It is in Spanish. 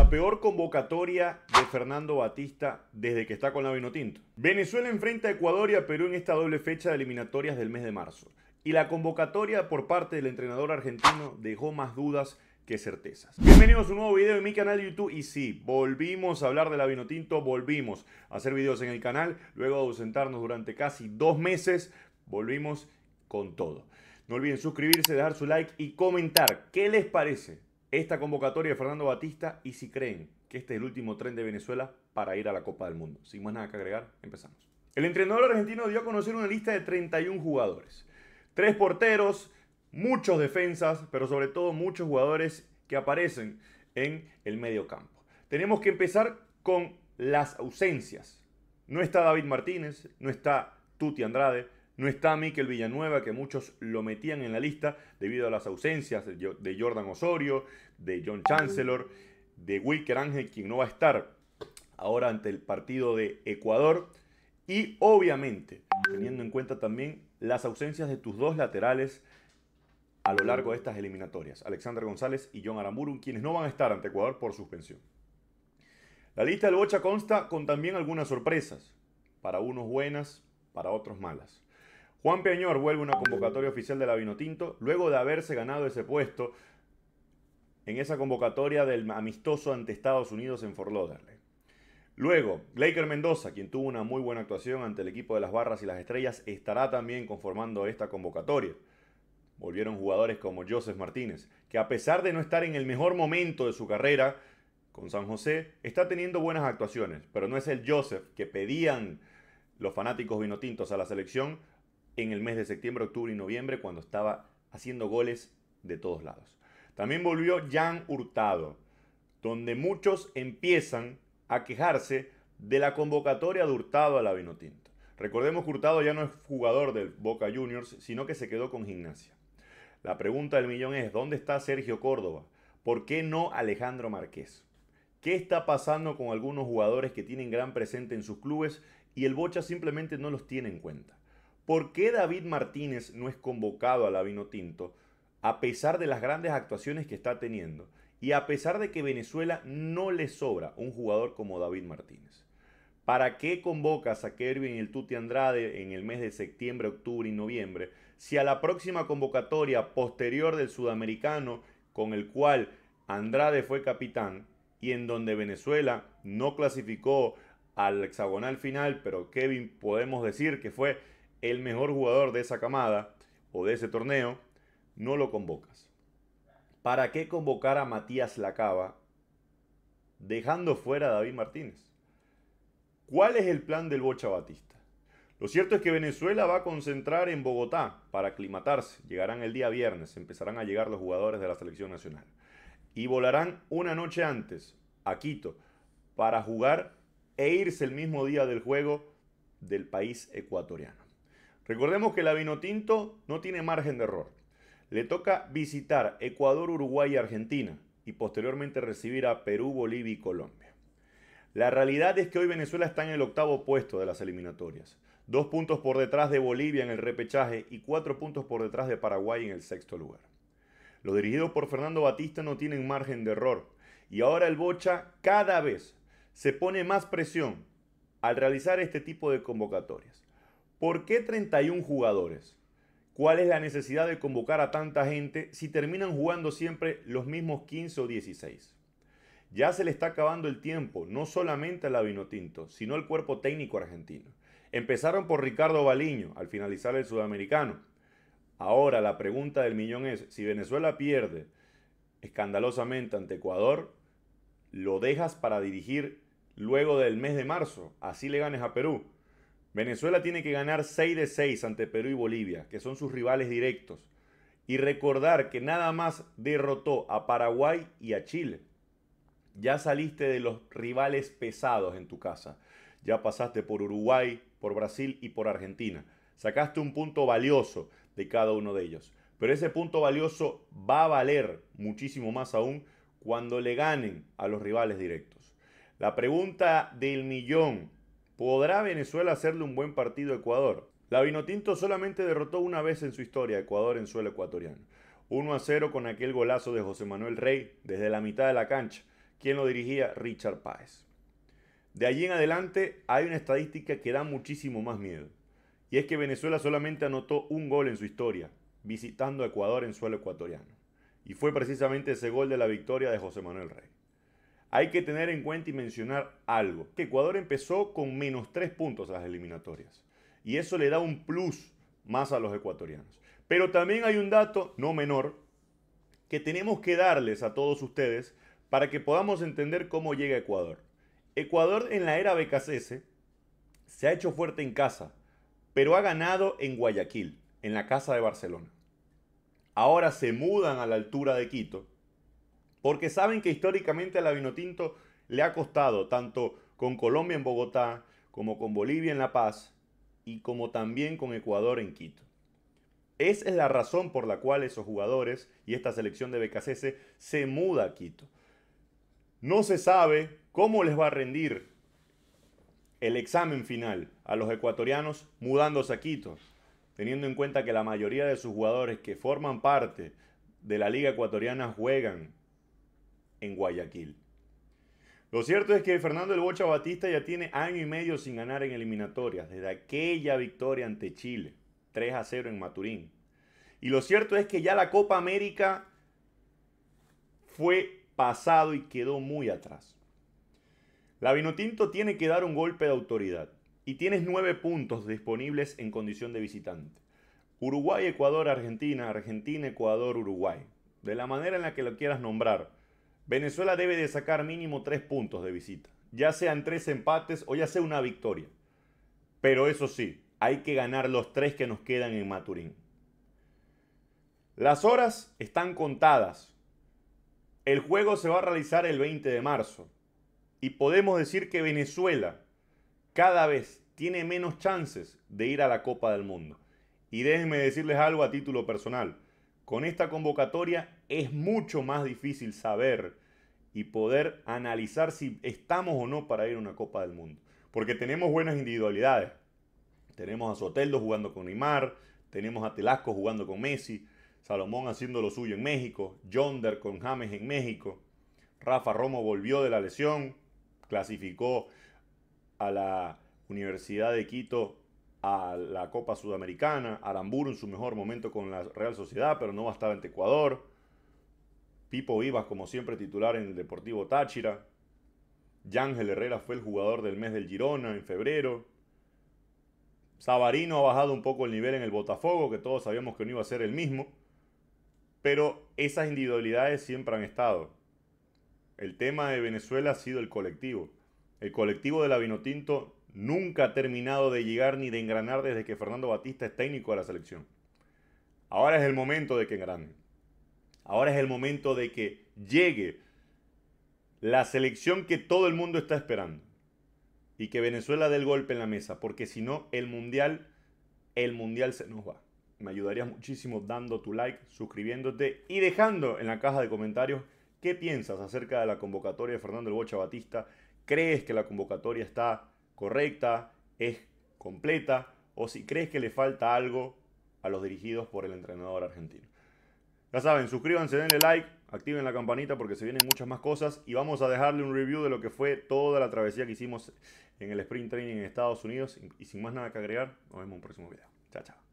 la peor convocatoria de Fernando Batista desde que está con la Vinotinto. Venezuela enfrenta a Ecuador y a Perú en esta doble fecha de eliminatorias del mes de marzo. Y la convocatoria por parte del entrenador argentino dejó más dudas que certezas. Bienvenidos a un nuevo video en mi canal de YouTube. Y sí, volvimos a hablar de la Vinotinto, volvimos a hacer videos en el canal. Luego de ausentarnos durante casi 2 meses, volvimos con todo. No olviden suscribirse, dejar su like y comentar qué les parece esta convocatoria de Fernando Batista y si creen que este es el último tren de Venezuela para ir a la Copa del Mundo. Sin más nada que agregar, empezamos. El entrenador argentino dio a conocer una lista de 31 jugadores. 3 porteros, muchos defensas, pero sobre todo muchos jugadores que aparecen en el medio campo. Tenemos que empezar con las ausencias. No está David Martínez, no está Tuti Andrade, no está Mikel Villanueva, que muchos lo metían en la lista debido a las ausencias de Jordan Osorio, de John Chancellor, de Wilker Ángel, quien no va a estar ahora ante el partido de Ecuador. Y obviamente, teniendo en cuenta también las ausencias de tus dos laterales a lo largo de estas eliminatorias, Alexander González y John Aramburu, quienes no van a estar ante Ecuador por suspensión. La lista del Bocha consta con también algunas sorpresas, para unos buenas, para otros malas. Juan Peñor vuelve a una convocatoria oficial de la Vinotinto luego de haberse ganado ese puesto en esa convocatoria del amistoso ante Estados Unidos en Fort Lauderdale. Luego, Leiker Mendoza, quien tuvo una muy buena actuación ante el equipo de las Barras y las Estrellas, estará también conformando esta convocatoria. Volvieron jugadores como Joseph Martínez, que a pesar de no estar en el mejor momento de su carrera con San José, está teniendo buenas actuaciones, pero no es el Joseph que pedían los fanáticos vinotintos a la selección en el mes de septiembre, octubre y noviembre, cuando estaba haciendo goles de todos lados. También volvió Jan Hurtado, donde muchos empiezan a quejarse de la convocatoria de Hurtado a la Vinotinto. Recordemos que Hurtado ya no es jugador del Boca Juniors, sino que se quedó con Gimnasia. La pregunta del millón es, ¿dónde está Sergio Córdoba? ¿Por qué no Alejandro Márquez? ¿Qué está pasando con algunos jugadores que tienen gran presente en sus clubes y el Bocha simplemente no los tiene en cuenta? ¿Por qué David Martínez no es convocado a la Vinotinto a pesar de las grandes actuaciones que está teniendo y a pesar de que Venezuela no le sobra un jugador como David Martínez? ¿Para qué convocas a Kervin y el Tuti Andrade en el mes de septiembre, octubre y noviembre si a la próxima convocatoria posterior del Sudamericano, con el cual Andrade fue capitán y en donde Venezuela no clasificó al hexagonal final, pero Kevin podemos decir que fue el mejor jugador de esa camada o de ese torneo, no lo convocas? ¿Para qué convocar a Matías Lacaba dejando fuera a David Martínez? ¿Cuál es el plan del Bocha Batista? Lo cierto es que Venezuela va a concentrar en Bogotá para aclimatarse. Llegarán el día viernes, empezarán a llegar los jugadores de la selección nacional. Y volarán una noche antes a Quito para jugar e irse el mismo día del juego del país ecuatoriano. Recordemos que la Vinotinto no tiene margen de error. Le toca visitar Ecuador, Uruguay y Argentina y posteriormente recibir a Perú, Bolivia y Colombia. La realidad es que hoy Venezuela está en el 8º puesto de las eliminatorias. 2 puntos por detrás de Bolivia en el repechaje y 4 puntos por detrás de Paraguay en el 6º lugar. Los dirigidos por Fernando Batista no tienen margen de error y ahora el Bocha cada vez se pone más presión al realizar este tipo de convocatorias. ¿Por qué 31 jugadores? ¿Cuál es la necesidad de convocar a tanta gente si terminan jugando siempre los mismos 15 o 16? Ya se le está acabando el tiempo, no solamente a la Vinotinto, sino al cuerpo técnico argentino. Empezaron por Ricardo Baliño al finalizar el Sudamericano. Ahora la pregunta del millón es, si Venezuela pierde escandalosamente ante Ecuador, ¿lo dejas para dirigir luego del mes de marzo? Así le ganes a Perú. Venezuela tiene que ganar 6 de 6 ante Perú y Bolivia, que son sus rivales directos. Y recordar que nada más derrotó a Paraguay y a Chile. Ya saliste de los rivales pesados en tu casa. Ya pasaste por Uruguay, por Brasil y por Argentina. Sacaste un punto valioso de cada uno de ellos. Pero ese punto valioso va a valer muchísimo más aún cuando le ganen a los rivales directos. La pregunta del millón: ¿podrá Venezuela hacerle un buen partido a Ecuador? La Vinotinto solamente derrotó una vez en su historia a Ecuador en suelo ecuatoriano. 1-0 con aquel golazo de José Manuel Rey desde la mitad de la cancha, quien lo dirigía, Richard Páez. De allí en adelante hay una estadística que da muchísimo más miedo. Y es que Venezuela solamente anotó un gol en su historia, visitando a Ecuador en suelo ecuatoriano. Y fue precisamente ese gol de la victoria de José Manuel Rey. Hay que tener en cuenta y mencionar algo, que Ecuador empezó con -3 puntos a las eliminatorias. Y eso le da un plus más a los ecuatorianos. Pero también hay un dato no menor que tenemos que darles a todos ustedes para que podamos entender cómo llega Ecuador. Ecuador en la era BKCS se ha hecho fuerte en casa, pero ha ganado en Guayaquil, en la casa de Barcelona. Ahora se mudan a la altura de Quito, porque saben que históricamente a la Vinotinto le ha costado, tanto con Colombia en Bogotá, como con Bolivia en La Paz, y como también con Ecuador en Quito. Esa es la razón por la cual esos jugadores y esta selección de BKCS se muda a Quito. No se sabe cómo les va a rendir el examen final a los ecuatorianos mudándose a Quito, teniendo en cuenta que la mayoría de sus jugadores que forman parte de la Liga Ecuatoriana juegan en Guayaquil. Lo cierto es que Fernando el Bocha Batista ya tiene año y medio sin ganar en eliminatorias, desde aquella victoria ante Chile, 3-0 en Maturín. Y lo cierto es que ya la Copa América fue pasado y quedó muy atrás. La Vinotinto tiene que dar un golpe de autoridad y tienes 9 puntos disponibles en condición de visitante. Uruguay, Ecuador, Argentina, Argentina, Ecuador, Uruguay. De la manera en la que lo quieras nombrar, Venezuela debe de sacar mínimo 3 puntos de visita, ya sean 3 empates o ya sea una victoria. Pero eso sí, hay que ganar los 3 que nos quedan en Maturín. Las horas están contadas. El juego se va a realizar el 20 de marzo. Y podemos decir que Venezuela cada vez tiene menos chances de ir a la Copa del Mundo. Y déjenme decirles algo a título personal. Con esta convocatoria es mucho más difícil saber y poder analizar si estamos o no para ir a una Copa del Mundo. Porque tenemos buenas individualidades. Tenemos a Soteldo jugando con Neymar, tenemos a Telasco jugando con Messi, Salomón haciendo lo suyo en México, Yonder con James en México, Rafa Romo volvió de la lesión, clasificó a la Universidad de Quito a la Copa Sudamericana, Aramburu en su mejor momento con la Real Sociedad, pero no va a estar ante Ecuador, Pipo Vivas como siempre titular en el Deportivo Táchira, Yángel Herrera fue el jugador del mes del Girona en febrero, Savarino ha bajado un poco el nivel en el Botafogo, que todos sabíamos que no iba a ser el mismo, pero esas individualidades siempre han estado. El tema de Venezuela ha sido el colectivo. El colectivo de la Vinotinto nunca ha terminado de llegar ni de engranar desde que Fernando Batista es técnico de la selección. Ahora es el momento de que engrane. Ahora es el momento de que llegue la selección que todo el mundo está esperando. Y que Venezuela dé el golpe en la mesa, porque si no, el mundial se nos va. Me ayudarías muchísimo dando tu like, suscribiéndote y dejando en la caja de comentarios qué piensas acerca de la convocatoria de Fernando el Bocha Batista. ¿Crees que la convocatoria está correcta, es completa, o si crees que le falta algo a los dirigidos por el entrenador argentino? Ya saben, suscríbanse, denle like, activen la campanita porque se vienen muchas más cosas y vamos a dejarle un review de lo que fue toda la travesía que hicimos en el Sprint Training en Estados Unidos. Y sin más nada que agregar, nos vemos en un próximo video. Chao, chao.